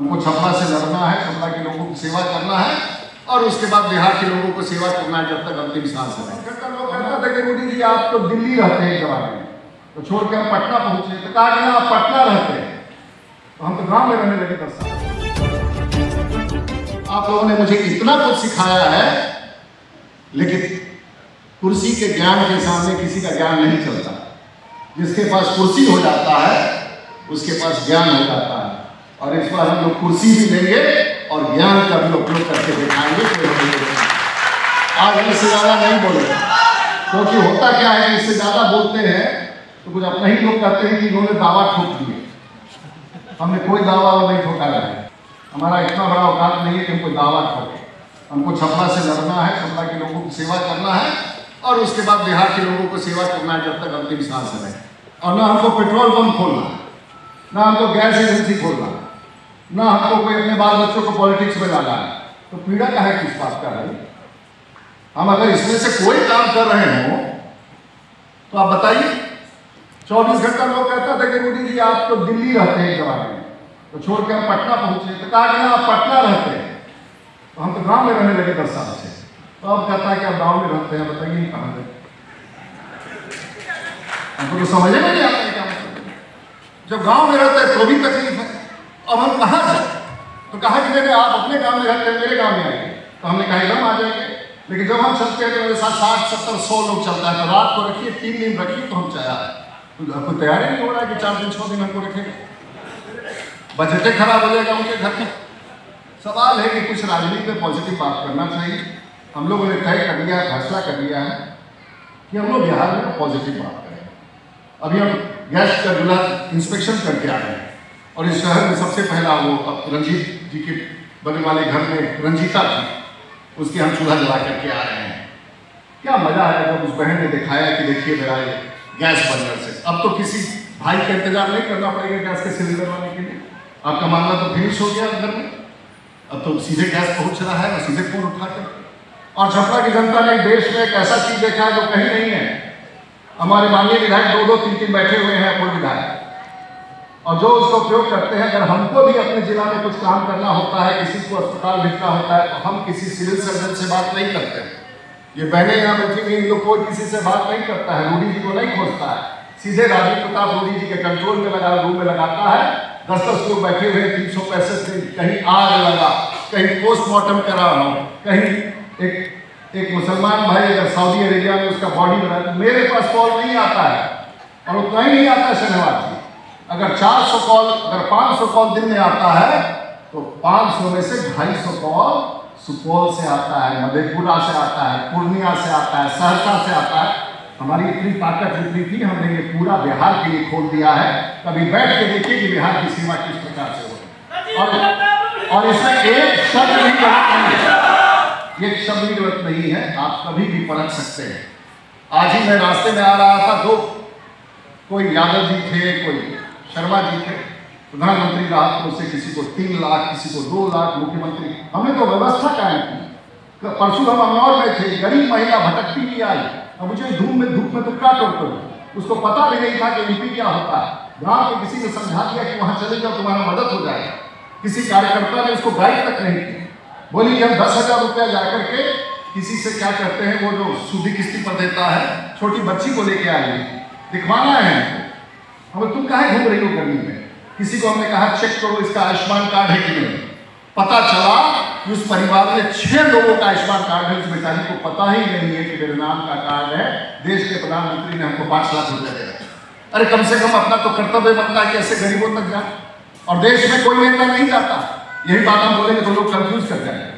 हमको छपरा से लड़ना है, छपरा के लोगों की सेवा करना है और उसके बाद बिहार के लोगों को सेवा करना है जब तक अंतिम सांस है। लोग कहता था कि मोदी जी आप तो दिल्ली रहते हैं जवाब में, तो छोड़ के हम पटना पहुंचे, तो कहा कि आप पटना रहते हैं, तो हम तो गांव में रहने लगे 10 साल। आप लोगों ने मुझे इतना कुछ सिखाया है, लेकिन कुर्सी के ज्ञान के सामने किसी का ज्ञान नहीं चलता। जिसके पास कुर्सी हो जाता है उसके पास ज्ञान हो जाता है, और इस बार हम लोग कुर्सी भी लेंगे और ज्ञान का भी उपयोग करके दिखाएंगे। आज इससे ज्यादा नहीं बोलेंगे, क्योंकि होता क्या है कि इससे ज्यादा बोलते हैं तो कुछ अपने ही लोग कहते हैं कि इन्होंने दावा ठोक दिए। हमने कोई दावा नहीं ठोका है, हमारा इतना बड़ा औकात नहीं है कि हम कोई दावा ठोके। हमको छपरा से लड़ना है, छपरा के लोगों की सेवा करना है और उसके बाद बिहार के लोगों को सेवा करना है जब तक अंतिम सांस है। और ना हमको पेट्रोल पंप खोलना, ना हमको गैस एजेंसी खोलना, ना हमको कोई अपने बाल बच्चों को पॉलिटिक्स में डाला है। तो पीड़ा का है किस बात का है? हम अगर इसमें से कोई काम कर रहे हो तो आप बताइए। 24 घंटा लोग कहता था कि मोदी जी आप तो दिल्ली रहते हैं जवाब में, तो छोड़ के हम पटना पहुंचे, तो कहा कि आप पटना रहते हैं, तो हम तो गांव में रहने लगे 10 साल से। तो अब कहता है कि आप गांव में रहते हैं, बताइए कहाँ गए? हमको तो समझ में नहीं आता है क्या मतलब। जब गांव में रहते हैं तो भी तकलीफ है, अब हम कहाँ जाए? तो कहा कि नहीं आप अपने गांव में रहते हैं, मेरे गांव में आएंगे, तो हमने कहा एकदम आ जाएंगे। लेकिन जब हम चलते हैं तो मेरे साथ 60, 70, 100 लोग चलता है, तो रात को रखिए, 3 दिन रखिए तो हम तैयार है। तो आपको तैयारी नहीं हो रहा है कि 4 दिन 6 दिन हमको रखेंगे, बजटें खराब हो जाएगा उनके घर में। सवाल है कि कुछ राजनीति में पॉजिटिव बात करना चाहिए। हम लोगों ने तय कर लिया, फैसला कर लिया है कि हम लोग बिहार में पॉजिटिव बात करें। अभी हम गैस का चूल्हा इंस्पेक्शन करके आ रहे हैं, और इस शहर में सबसे पहला वो रंजीत जी के बगल वाले घर में रंजीता थी, उसके हम चूल्हा जला करके आ रहे हैं। क्या मजा आया जब उस बहन ने दिखाया कि देखिए मेरा ये गैस बर्नर से। अब तो किसी भाई का इंतजार नहीं करना पड़ेगा गैस के सिलेंडर लाने के लिए। आपका मामला तो फिनिश हो गया घर में, अब तो सीधे गैस पहुंच रहा है और सीधे फोन उठा कर। और छपरा की जनता ने देश में एक ऐसा चीज देखा है जो कहीं नहीं है। हमारे माननीय विधायक 2-2, 3-3 बैठे हुए हैं पूर्व विधायक, और जो उसका उपयोग करते हैं। अगर हमको भी अपने जिला में कुछ काम करना होता है, किसी को अस्पताल भेजना होता है, तो हम किसी सिविल सर्जन से बात नहीं करते। ये बहने यहाँ बैठी हुई, इन लोग कोई किसी से बात नहीं करता है, रूडी जी को नहीं खोजता है, सीधे राजीव प्रताप रूडी जी के कंट्रोल में लगा रूम में लगाता है। 10-10 लोग बैठे हुए, 365 दिन, कहीं आग लगा, कहीं पोस्टमार्टम करा हो, कहीं एक मुसलमान भाई अगर सऊदी अरेबिया में उसका बॉडी बना, तो मेरे पास कॉल नहीं आता है, और उतना ही नहीं आता है शनिवार जी। अगर 400 कॉल, अगर 500 कॉल दिन में आता है, तो 500 में से 250 कॉल सुपौल से आता है, मधेपुरा से आता है, पूर्णिया से आता है, सहरसा से आता है। हमारी इतनी ताकत जितनी थी, हमने ये पूरा बिहार के लिए खोल दिया है। कभी बैठ के देखिए कि बिहार की सीमा किस प्रकार से हो, और इसमें एक शब्द भी गलत नहीं है, एक शब्द भी गलत नहीं है, आप कभी भी परख सकते हैं। आज ही मैं रास्ते में आ रहा था, तो कोई यादव जी थे, कोई शर्मा जी थे, प्रधानमंत्री राहत कोष से किसी को 3 लाख, किसी को 2 लाख, मुख्यमंत्री। हमने तो व्यवस्था कायम की। परसों हम अमनौर में थे, गरीब महिला भटकती भी आई, अब मुझे धूप में तो क्या टोटो, उसको पता भी नहीं था कि एमपी क्या होता है। गाँव के किसी ने समझा दिया कि वहाँ चले जाओ, तुम्हारा मदद हो जाएगा। किसी कार्यकर्ता ने उसको गाइड तक नहीं की, बोली कि हम 10,000 रुपया जाकर के किसी से क्या करते हैं, वो जो सूदी किस्ती पर देता है, छोटी बच्ची को लेके आई, दिखवाना है हमको। तुम काहे घूम रही हो गर्मी में? किसी को हमने कहा चेक करो इसका आयुष्मान कार्ड है कि नहीं। पता चला कि उस परिवार में 6 लोगों का आयुष्मान कार्ड है, उस बेचारी को पता ही नहीं है कि मेरे नाम का कार्ड है। देश के प्रधानमंत्री ने हमको 5 लाख रुपए दे रहे। अरे कम से कम अपना तो कर्तव्य बनता है कि ऐसे गरीबों तक जाए, और देश में कोई नेता नहीं जाता। यही बात हम बोलेंगे तो लोग कंफ्यूज कर जाएंगे।